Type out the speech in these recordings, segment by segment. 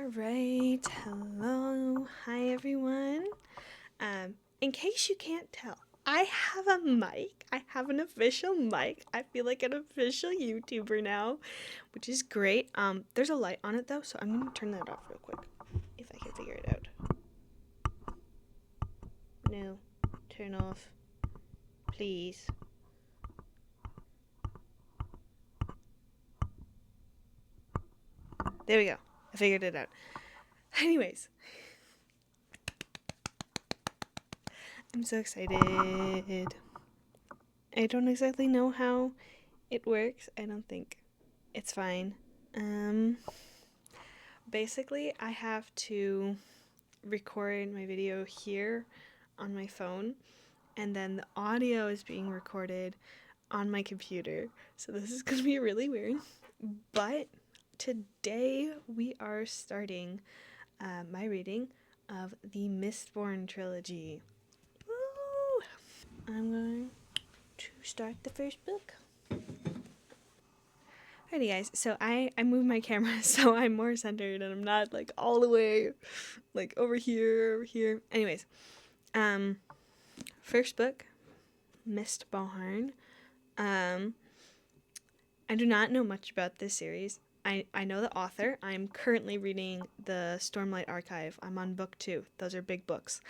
Alright, hello, hi everyone. In case you can't tell, I have a mic. I have an official mic. I feel like an official YouTuber now, which is great. There's a light on it though, so I'm gonna turn that off real quick, if I can figure it out. No, turn off, please. There we go, I figured it out. Anyways, I'm so excited. I don't exactly know how it works. I don't think it's fine. Basically, I have to record my video here on my phone, and then the audio is being recorded on my computer. So this is going to be really weird. But today we are starting my reading of the Mistborn Trilogy. Woo! I'm going to start the first book. Alrighty guys, so I moved my camera so I'm more centered and I'm not like all the way like over here. Anyways, first book, Mistborn. I do not know much about this series. I know the author. I'm currently reading the Stormlight Archive. I'm on book 2. Those are big books.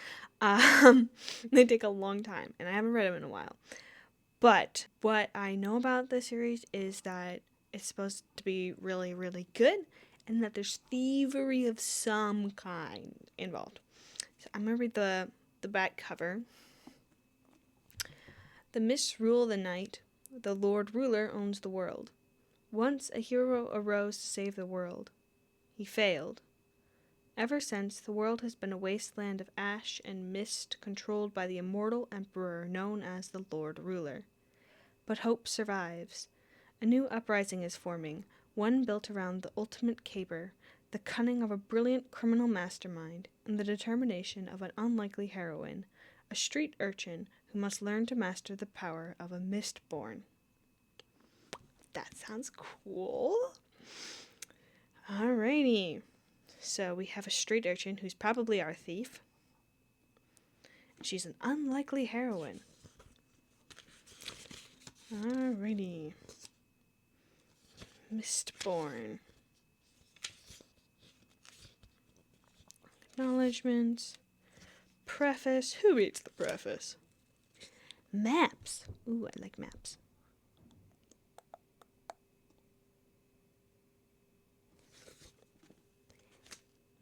They take a long time and I haven't read them in a while. But what I know about this series is that it's supposed to be really, really good, and that there's thievery of some kind involved. So I'm going to read the back cover. The mists rule the night. The Lord Ruler owns the world. Once a hero arose to save the world. He failed. Ever since, the world has been a wasteland of ash and mist controlled by the immortal emperor known as the Lord Ruler. But hope survives. A new uprising is forming, one built around the ultimate caper, the cunning of a brilliant criminal mastermind, and the determination of an unlikely heroine, a street urchin who must learn to master the power of a Mistborn. That sounds cool. Alrighty. So we have a street urchin who's probably our thief. She's an unlikely heroine. Alrighty. Mistborn. Acknowledgements. Preface. Who reads the preface? Maps. Ooh, I like maps.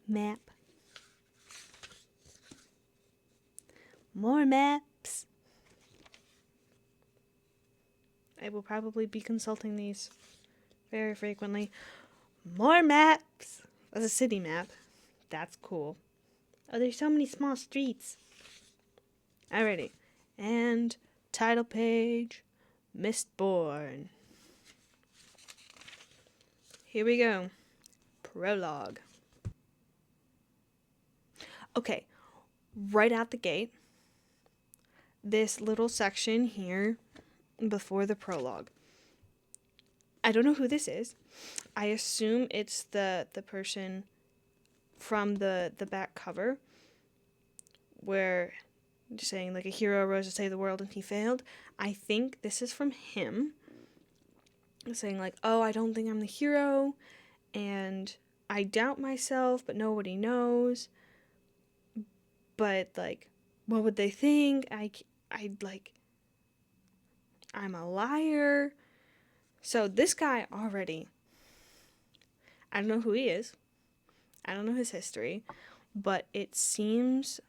Map. More maps. I will probably be consulting these very frequently. More maps. That's a city map. That's cool. Oh, there's so many small streets. Alrighty. And title page. Mistborn. Here we go. Prologue. Okay. Right out the gate. This little section here before the prologue. I don't know who this is. I assume it's the person from the back cover where saying like a hero rose to save the world and he failed. I think this is from him saying like, oh, I don't think I'm the hero and I doubt myself, but nobody knows. But like, what would they think? I'm a liar. So this guy already, I don't know who he is. I don't know his history, but it seems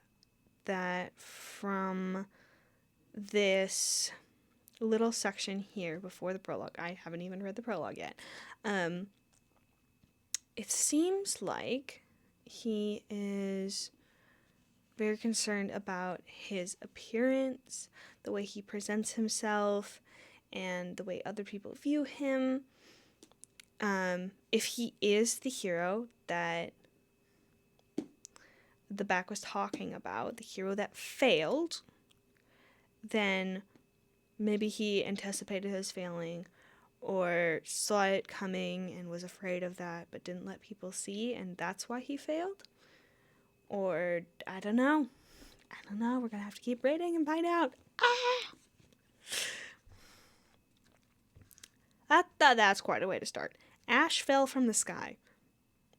that from this little section here before the prologue, I haven't even read the prologue yet, it seems like he is very concerned about his appearance, the way he presents himself, and the way other people view him. If he is the hero that the back was talking about, the hero that failed, then maybe he anticipated his failing, or saw it coming and was afraid of that but didn't let people see, and that's why he failed? Or, I don't know. We're gonna have to keep reading and find out. That's quite a way to start. Ash fell from the sky.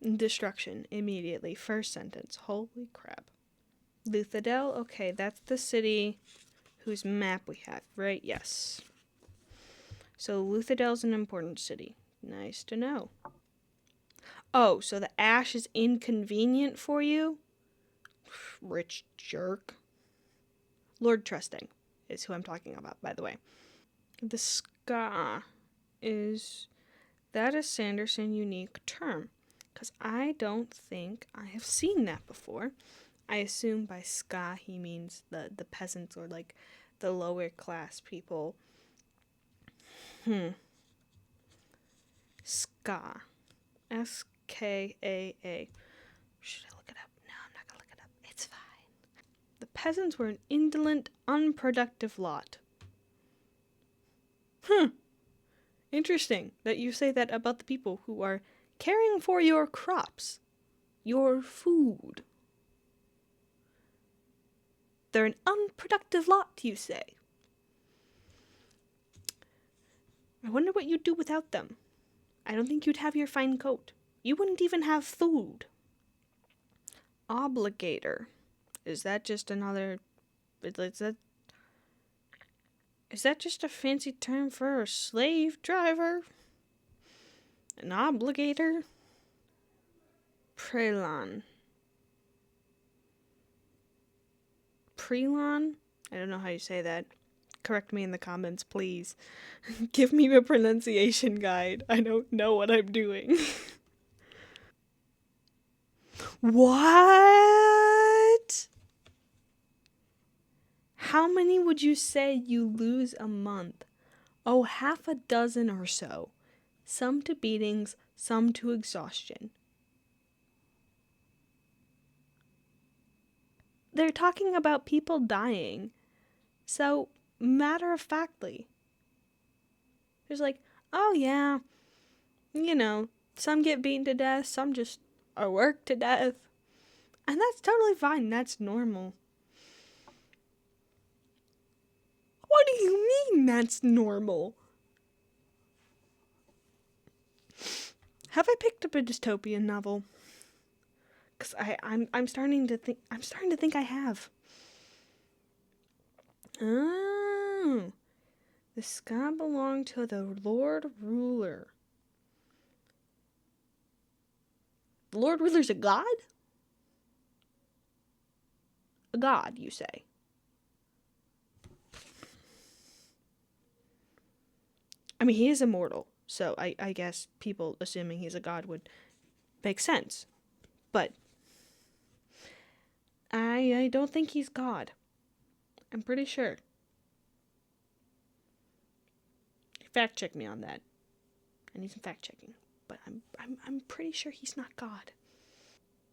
Destruction immediately. First sentence. Holy crap. Luthadel? Okay, that's the city whose map we have, right? Yes. So Luthadel's an important city. Nice to know. Oh, so the ash is inconvenient for you? Rich jerk. Lord Trusting is who I'm talking about, by the way. The ska is that a Sanderson unique term? Because I don't think I have seen that before. I assume by ska he means the peasants or like the lower class people. Ska. SKAA. Should I look it up? No, I'm not gonna look it up. It's fine. The peasants were an indolent, unproductive lot. Interesting that you say that about the people who are caring for your crops, your food. They're an unproductive lot, you say. I wonder what you'd do without them. I don't think you'd have your fine coat. You wouldn't even have food. Obligator. Is that just another... Is that just a fancy term for a slave driver? An obligator? Prelon. Prelon? I don't know how you say that. Correct me in the comments, please. Give me a pronunciation guide. I don't know what I'm doing. What? How many would you say you lose a month? Oh, half a dozen or so. Some to beatings, some to exhaustion. They're talking about people dying. So, matter of factly. There's like, oh yeah, some get beaten to death, some just are worked to death. And that's totally fine, that's normal. What do you mean that's normal? Have I picked up a dystopian novel? Because I'm starting to think I have. Oh, the sky belonged to the Lord Ruler. The Lord Ruler's a god? A god, you say? I mean, he is immortal, so I guess people assuming he's a god would make sense. But I don't think he's God. I'm pretty sure. Fact check me on that. I need some fact checking, but I'm pretty sure he's not God.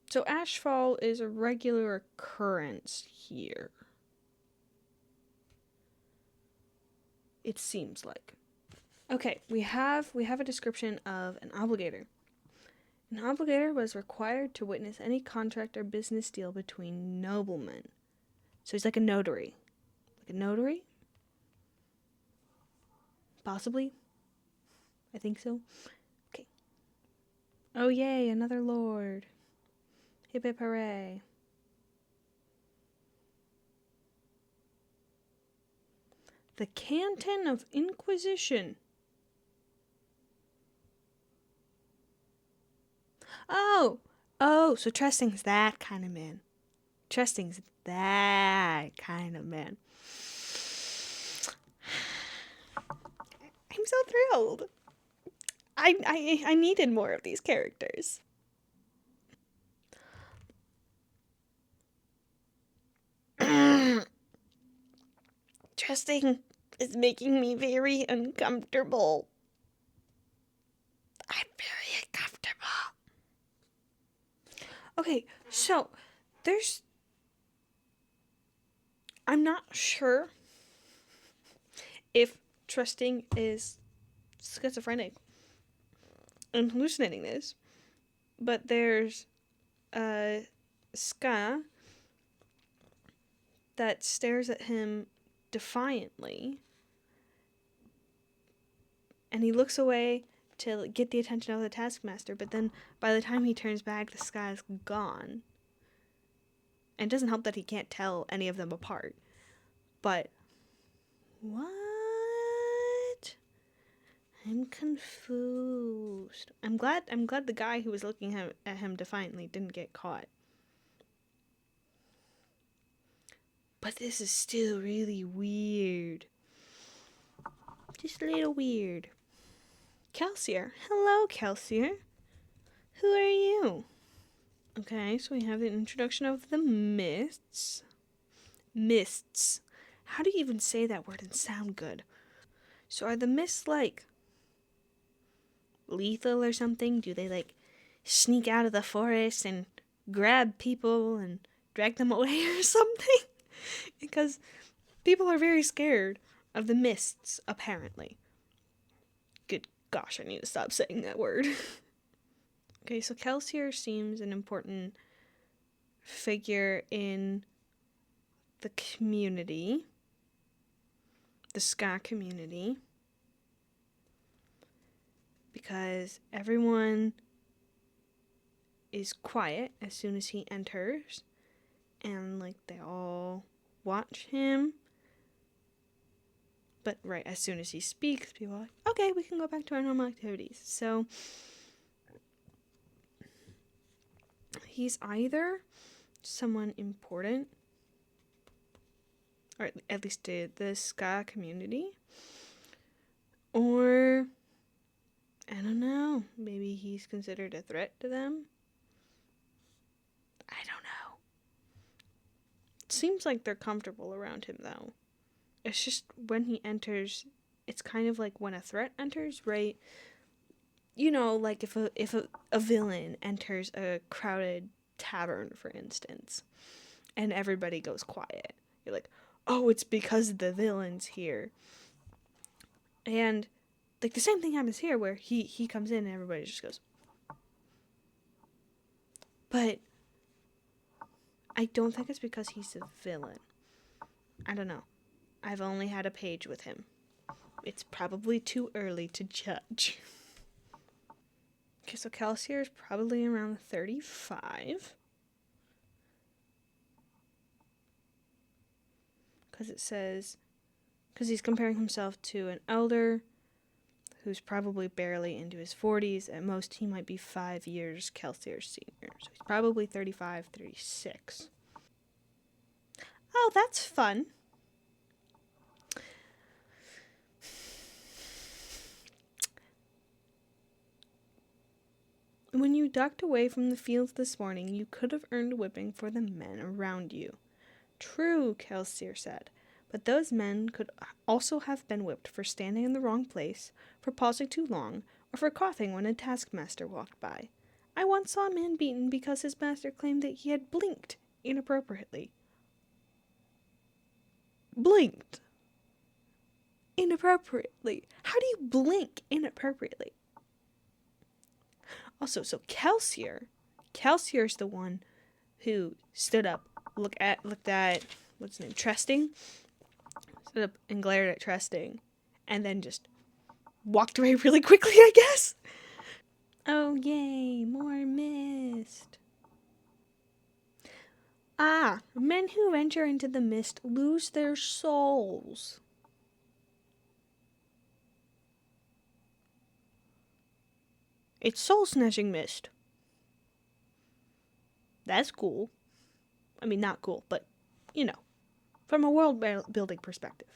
So ashfall is a regular occurrence here. It seems like. Okay, we have a description of an obligator. An obligator was required to witness any contract or business deal between noblemen. So he's like a notary. Like a notary? Possibly. I think so. Okay. Oh yay, another lord. Hip hip hooray. The Canton of Inquisition. Oh, so Trusting's that kind of man. Trusting's that kind of man. I'm so thrilled. I needed more of these characters. Trusting is making me very uncomfortable. I'm very uncomfortable. Okay, so I'm not sure if Trusting is schizophrenic and hallucinating this. But there's a Ska that stares at him defiantly, and he looks away to get the attention of the taskmaster, but then by the time he turns back, the Ska is gone. And it doesn't help that he can't tell any of them apart. But what? I'm confused. I'm glad the guy who was looking at him defiantly didn't get caught. But this is still really weird. Just a little weird. Kelsier. Hello, Kelsier. Who are you? Okay, so we have the introduction of the mists. Mists. How do you even say that word and sound good? So are the mists like lethal or something? Do they like sneak out of the forest and grab people and drag them away or something? Because people are very scared of the mists, apparently. Good gosh, I need to stop saying that word. Okay, so Kelsier seems an important figure in the community, the Ska community, because everyone is quiet as soon as he enters, and like they all watch him. But right as soon as he speaks, people are like, okay, we can go back to our normal activities. So he's either someone important, or at least to the Ska community, or I don't know, maybe he's considered a threat to them. I don't know. It seems like they're comfortable around him, though. It's just when he enters, it's kind of like when a threat enters, right? You know, like if a villain enters a crowded tavern, for instance, and everybody goes quiet. You're like, oh, it's because the villain's here. And like the same thing happens here where he comes in and everybody just goes. But I don't think it's because he's a villain. I don't know. I've only had a page with him. It's probably too early to judge. Okay, so Kelsier is probably around 35. Because he's comparing himself to an elder who's probably barely into his 40s. At most, he might be 5 years Kelsier's senior. So he's probably 35, 36. Oh, that's fun. When you ducked away from the fields this morning, you could have earned a whipping for the men around you. True, Kelsier said, but those men could also have been whipped for standing in the wrong place, for pausing too long, or for coughing when a taskmaster walked by. I once saw a man beaten because his master claimed that he had blinked inappropriately. Blinked inappropriately. How do you blink inappropriately? Also, so Kelsier's the one who stood up, looked at what's his name, Tresting, stood up and glared at Tresting, and then just walked away really quickly, I guess. Oh yay, more mist. Ah, men who venture into the mist lose their souls. It's soul-snatching mist. That's cool. I mean, not cool, but, you know, from a world-building perspective.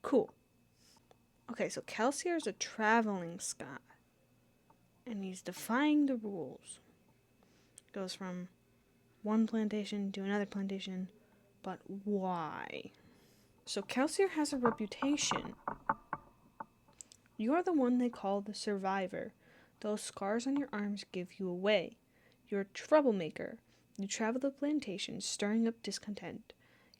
Cool. Okay, so Kelsier is a traveling Ska, and he's defying the rules. Goes from one plantation to another plantation, but why? So Kelsier has a reputation. You're the one they call the survivor. Those scars on your arms give you away. You're a troublemaker. You travel the plantation, stirring up discontent.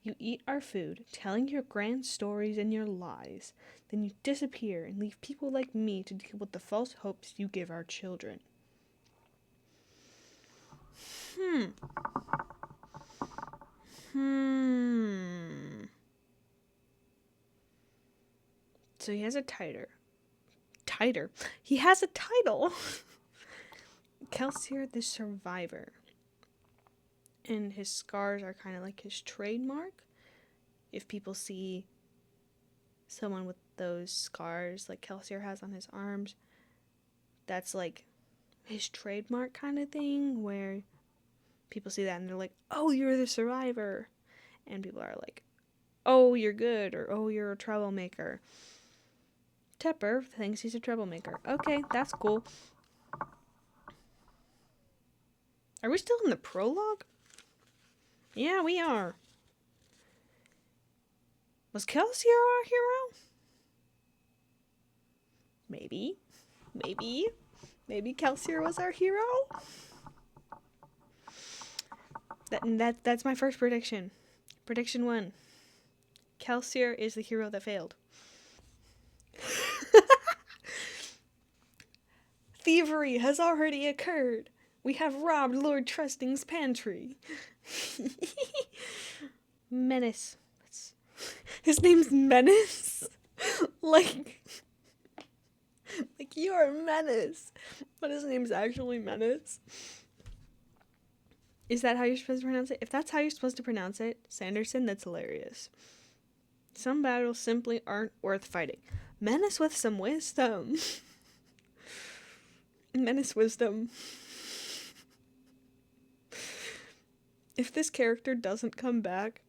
You eat our food, telling your grand stories and your lies. Then you disappear and leave people like me to deal with the false hopes you give our children. So he has a title. He has a title. Kelsier the Survivor. And his scars are kind of like his trademark. If people see someone with those scars like Kelsier has on his arms, that's like his trademark kind of thing, where people see that and they're like, oh, you're the survivor. And people are like, oh, you're good, or oh, you're a troublemaker. Tepper thinks he's a troublemaker. Okay, that's cool. Are we still in the prologue? Yeah, we are. Was Kelsier our hero? Maybe. Maybe Kelsier was our hero? That's my first prediction. Prediction 1. Kelsier is the hero that failed. Thievery has already occurred. We have robbed Lord Trusting's pantry. Menace. His name's Menace? like you're a menace. But his name's actually Menace. Is that how you're supposed to pronounce it? If that's how you're supposed to pronounce it, Sanderson, that's hilarious. Some battles simply aren't worth fighting. Menace with some wisdom. Menace wisdom. If this character doesn't come back,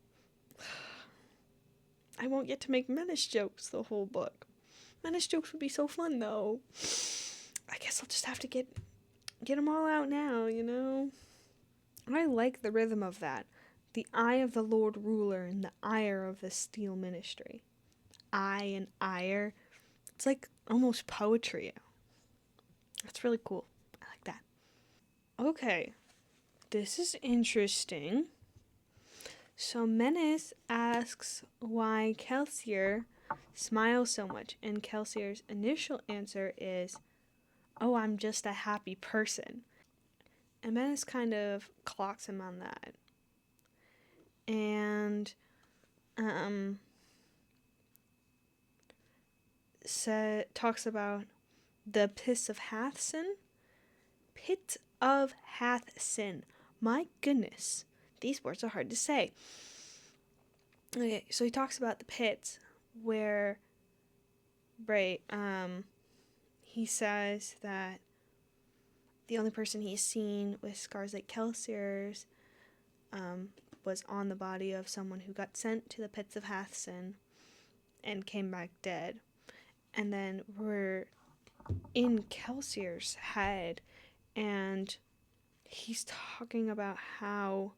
I won't get to make Menace jokes the whole book. Menace jokes would be so fun, though. I guess I'll just have to get them all out now, you know? I like the rhythm of that. The eye of the Lord Ruler and the ire of the Steel Ministry. Eye and ire. It's like almost poetry. That's really cool. I like that. Okay. This is interesting. So Menace asks why Kelsier smiles so much, and Kelsier's initial answer is, oh, I'm just a happy person. And Menace kind of clocks him on that. And talks about the Pit of Hathsin. Pit of Hathsin. My goodness. These words are hard to say. Okay, so he talks about the pit where, right, he says that the only person he's seen with scars like Kelsier's was on the body of someone who got sent to the pits of Hathsin and came back dead. And then we're in Kelsier's head, and he's talking about how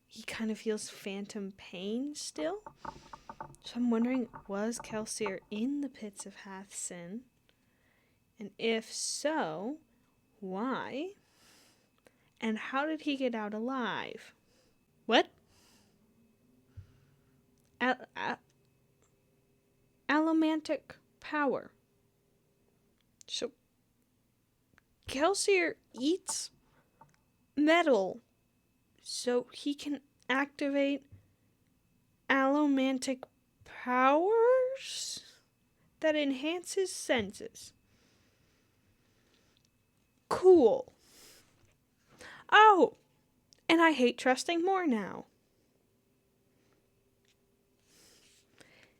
he kind of feels phantom pain still. So I'm wondering, was Kelsier in the pits of Hathsin? And if so, why? And how did he get out alive? What? Allomantic power. So Kelsier eats metal so he can activate allomantic powers that enhance his senses. Cool. Oh, and I hate trusting more now.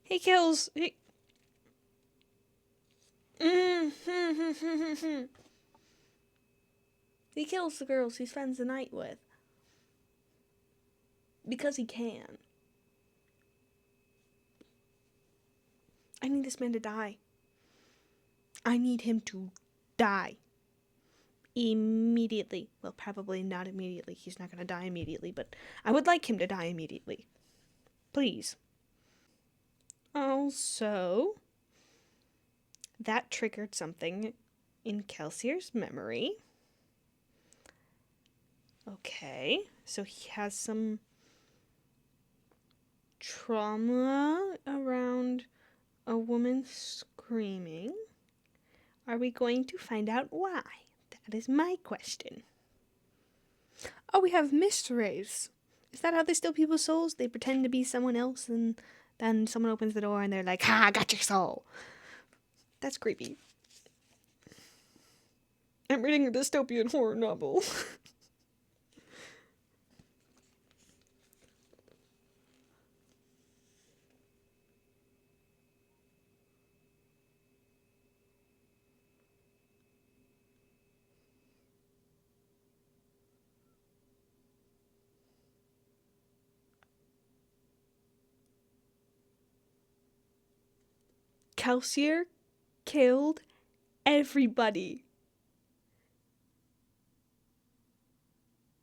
He kills... He kills the girls he spends the night with. Because he can. I need this man to die. I need him to die. Immediately. Well, probably not immediately. He's not going to die immediately, but I would like him to die immediately. Please. Also, that triggered something in Kelsier's memory. Okay, so he has some trauma around a woman screaming. Are we going to find out why? That is my question. Oh, we have mysteries. Is that how they steal people's souls? They pretend to be someone else and then someone opens the door and they're like, ha, I got your soul. That's creepy. I'm reading a dystopian horror novel. Kelsier killed everybody.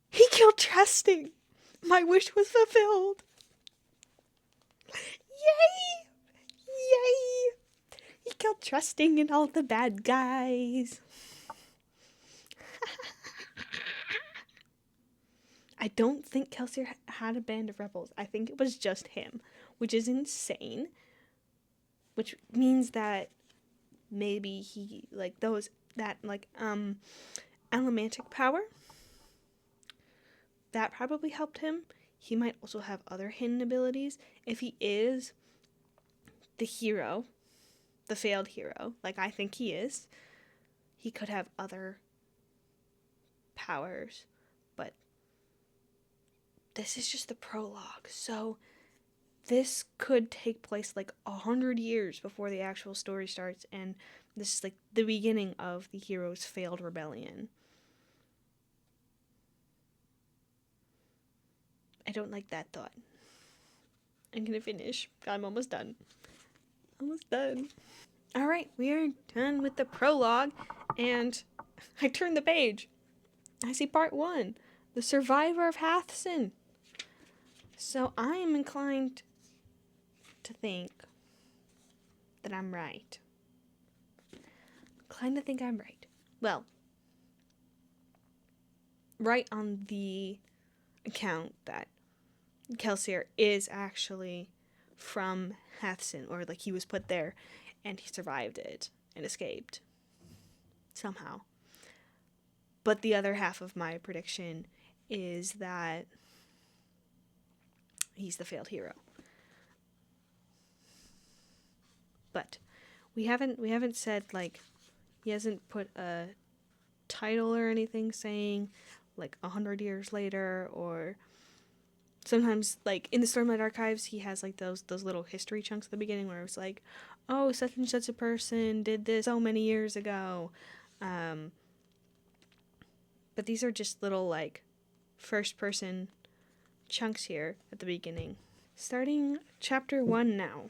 He killed Trusting. My wish was fulfilled. Yay! Yay! He killed Trusting and all the bad guys. I don't think Kelsier had a band of rebels. I think it was just him, which is insane. Which means that maybe he, like, those, that, like, elementic power, that probably helped him. He might also have other hidden abilities. If he is the hero, the failed hero, like I think he is, he could have other powers. But this is just the prologue, so this could take place like 100 years before the actual story starts, and this is like the beginning of the hero's failed rebellion. I don't like that thought. I'm gonna finish. I'm almost done. Alright, we are done with the prologue, and I turned the page. I see part 1, The Survivor of Hathsin. So I am inclined to think that I'm right. Well, right on the account that Kelsier is actually from Hathsin, or like he was put there and he survived it and escaped somehow. But the other half of my prediction is that he's the failed hero. But we haven't said, like, he hasn't put a title or anything saying like 100 years later, or sometimes like in the Stormlight Archives he has like those little history chunks at the beginning where it's like, oh, such and such a person did this so many years ago. But these are just little like first person chunks here at the beginning. Starting chapter 1 now.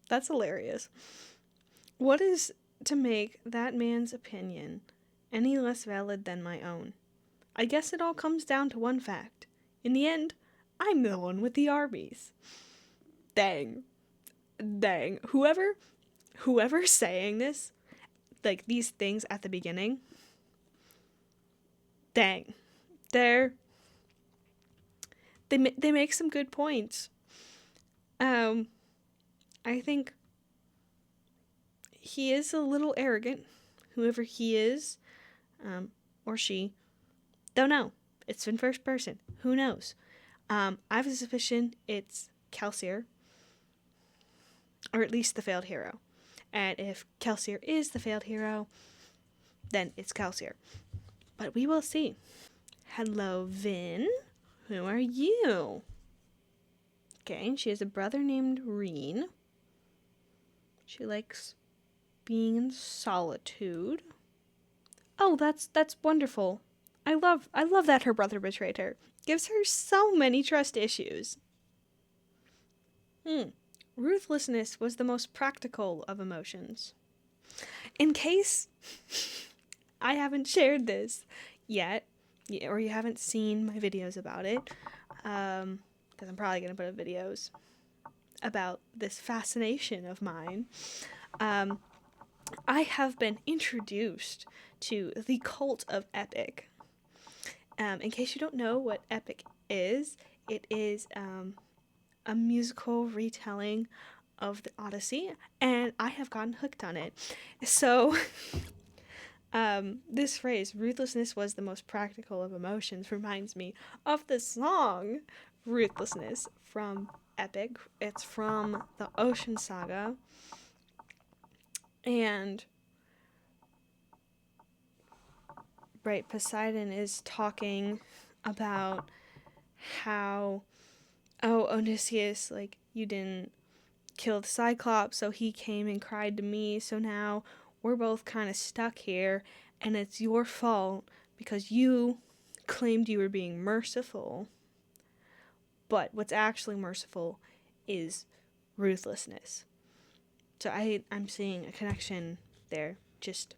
That's hilarious. What is to make that man's opinion any less valid than my own? I guess it all comes down to one fact. In the end, I'm the one with the armies. Dang. Whoever's saying this, like these things at the beginning, dang. They make some good points. I think he is a little arrogant, whoever he is, or she. Don't know. It's in first person. Who knows? I have a suspicion it's Kelsier, or at least the failed hero. And if Kelsier is the failed hero, then it's Kelsier. But we will see. Hello, Vin. Who are you? Okay, she has a brother named Reen. She likes being in solitude. Oh, that's wonderful. I love that her brother betrayed her. Gives her so many trust issues. Ruthlessness was the most practical of emotions. In case I haven't shared this yet, or you haven't seen my videos about it, because I'm probably going to put up videos about this fascination of mine, I have been introduced to the cult of Epic. In case you don't know what epic is, it is a musical retelling of the Odyssey, and I have gotten hooked on it. So, this phrase, ruthlessness was the most practical of emotions, reminds me of the song Ruthlessness from Epic. It's from the Ocean Saga, and right, Poseidon is talking about how, oh, Odysseus, like, you didn't kill the Cyclops, so he came and cried to me, so now we're both kind of stuck here, and it's your fault because you claimed you were being merciful, but what's actually merciful is ruthlessness. So I'm seeing a connection there, just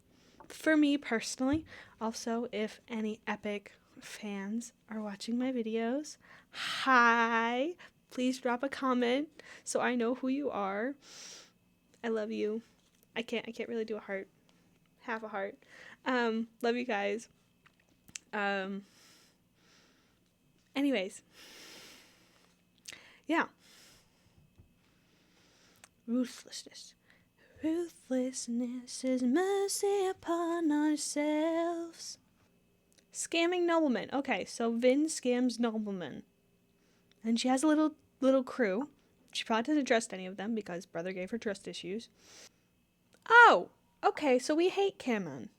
for me personally. Also, if any epic fans are watching my videos, hi, please drop a comment so I know who you are. I love you. I can't really do a heart. Half a heart. Love you guys. Anyways. Yeah. Ruthlessness. Ruthlessness is mercy upon ourselves. Scamming noblemen. Okay, so Vin scams noblemen. And she has a little crew. She probably doesn't trust any of them because brother gave her trust issues. Oh, okay, so we hate Camon.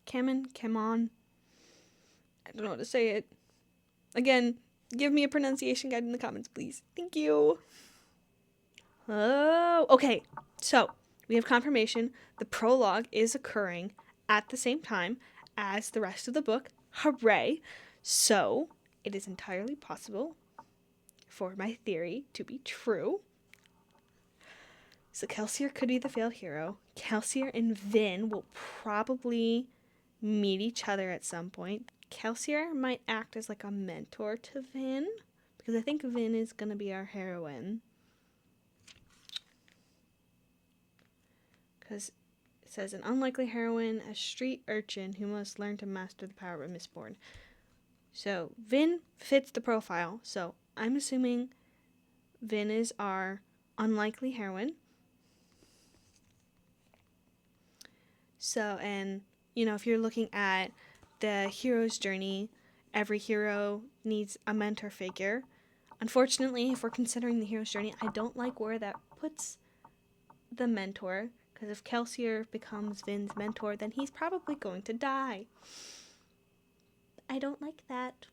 Camon. I don't know how to say it. Again, give me a pronunciation guide in the comments, please. Thank you. Oh, okay. So, we have confirmation the prologue is occurring at the same time as the rest of the book. Hooray. So, it is entirely possible for my theory to be true. So, Kelsier could be the failed hero. Kelsier and Vin will probably meet each other at some point. Kelsier might act as like a mentor to Vin, because I think Vin is going to be our heroine. Because it says an unlikely heroine, a street urchin who must learn to master the power of Mistborn. So Vin fits the profile. So I'm assuming Vin is our unlikely heroine. So, and you know, if you're looking at the hero's journey, every hero needs a mentor figure. Unfortunately, if we're considering the hero's journey, I don't like where that puts the mentor, because if Kelsier becomes Vin's mentor, then he's probably going to die. I don't like that.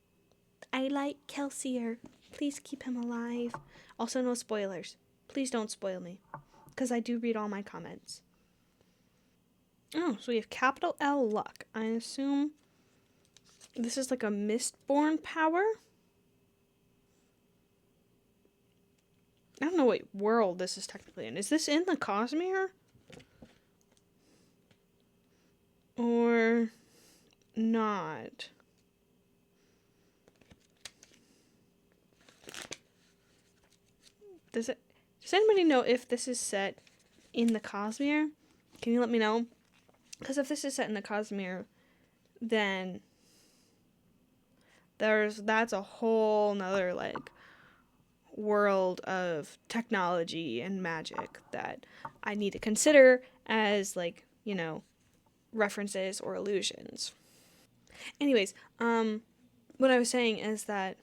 I like Kelsier. Please keep him alive. Also, no spoilers. Please don't spoil me, because I do read all my comments. Oh, so we have capital L luck. I assume this is like a Mistborn power? I don't know what world this is technically in. Is this in the Cosmere? Or not? Does anybody know if this is set in the Cosmere? Can you let me know? Because if this is set in the Cosmere, then that's a whole nother like world of technology and magic that I need to consider as like, you know, references or allusions. Anyways, what I was saying is that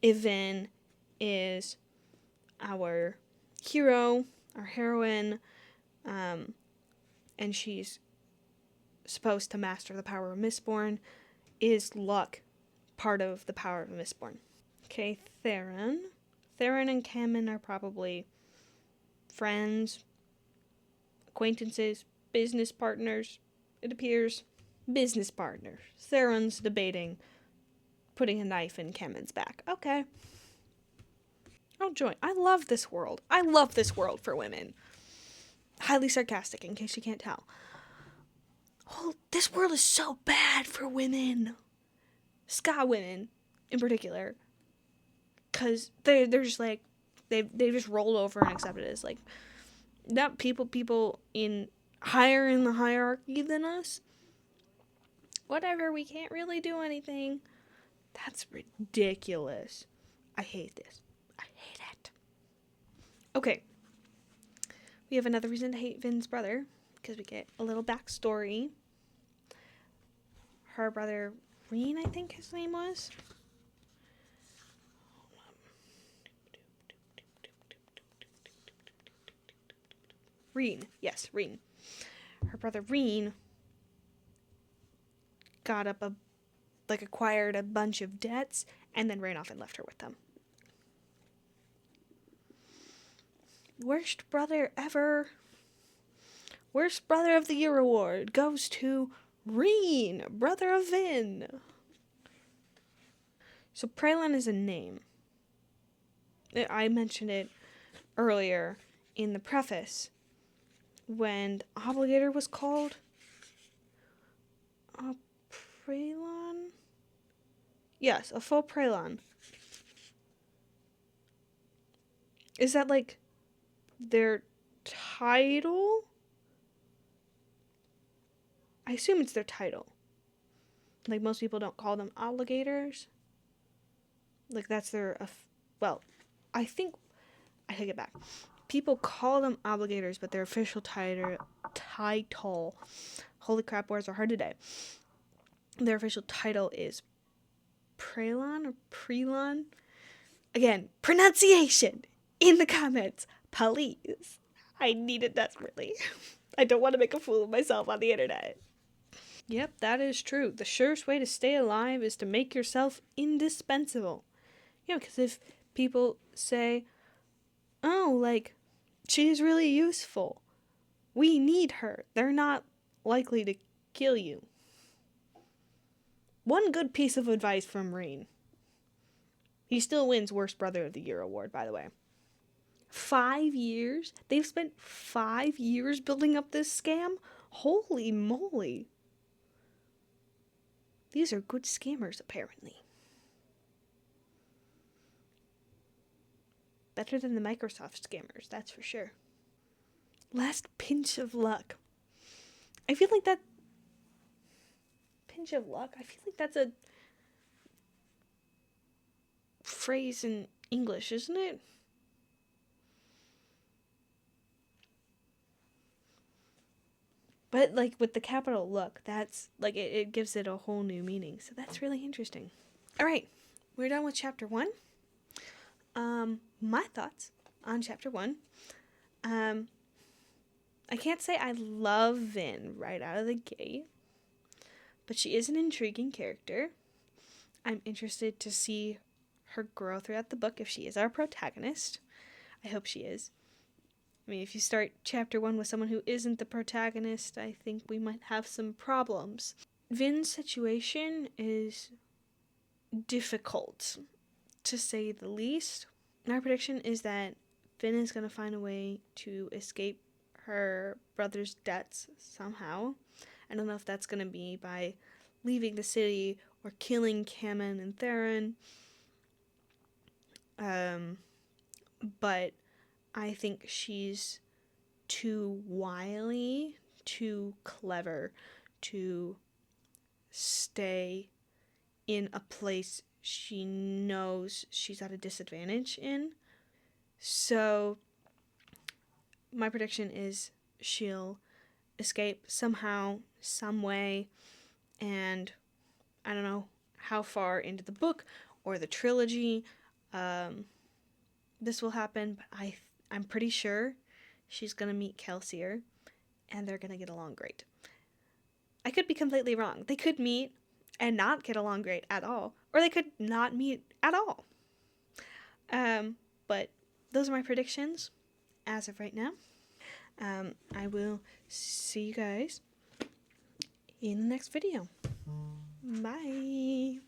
Yvonne is our hero, our heroine, and she's supposed to master the power of Mistborn. Is luck part of the power of Mistborn? Okay, Theron and Camon are probably friends, acquaintances, business partners. It appears business partners. Theron's debating putting a knife in Camon's back. Okay. Oh, joy. I love this world. I love this world for women. Highly sarcastic, in case you can't tell. Oh, this world is so bad for women. Ska women, in particular. Because they're just like, they just rolled over and accepted it as like, that people in higher in the hierarchy than us, whatever, we can't really do anything. That's ridiculous. I hate this. I hate it. Okay. We have another reason to hate Vin's brother, because we get a little backstory. Her brother, Reen, I think his name was. Reen. Yes, Reen. Her brother, Reen, acquired a bunch of debts and then ran off and left her with them. Worst brother ever. Worst brother of the year award goes to Reen, brother of Vin. So Pralon is a name. I mentioned it earlier in the preface when Obligator was called a Pralon. Yes, a full Pralon. Is that like their title? I assume it's their title. Like, most people don't call them obligators. Like, that's their... well, I think... I take it back. People call them obligators, but their official title... Holy crap, words are hard today. Their official title is Pralon or Prelon. Again, pronunciation in the comments, please. I need it desperately. I don't want to make a fool of myself on the internet. Yep, that is true. The surest way to stay alive is to make yourself indispensable. Because if people say, oh, like, she's really useful, we need her, they're not likely to kill you. One good piece of advice from Reen. He still wins Worst Brother of the Year award, by the way. 5 years? They've spent 5 years building up this scam? Holy moly. These are good scammers, apparently. Better than the Microsoft scammers, that's for sure. Last pinch of luck. I feel like that... Pinch of luck? I feel like that's a phrase in English, isn't it? But, like, with the capital look, that's, like, it gives it a whole new meaning. So that's really interesting. All right, we're done with chapter 1. My thoughts on chapter 1. I can't say I love Vin right out of the gate, but she is an intriguing character. I'm interested to see her grow throughout the book if she is our protagonist. I hope she is. I mean, if you start chapter 1 with someone who isn't the protagonist, I think we might have some problems. Vin's situation is difficult, to say the least. My prediction is that Vin is going to find a way to escape her brother's debts somehow. I don't know if that's going to be by leaving the city or killing Kamen and Theron. But I think she's too wily, too clever to stay in a place she knows she's at a disadvantage in. So my prediction is she'll escape somehow, some way, and I don't know how far into the book or the trilogy this will happen, but I'm pretty sure she's going to meet Kelsier, and they're going to get along great. I could be completely wrong. They could meet and not get along great at all, or they could not meet at all. But those are my predictions as of right now. I will see you guys in the next video. Bye.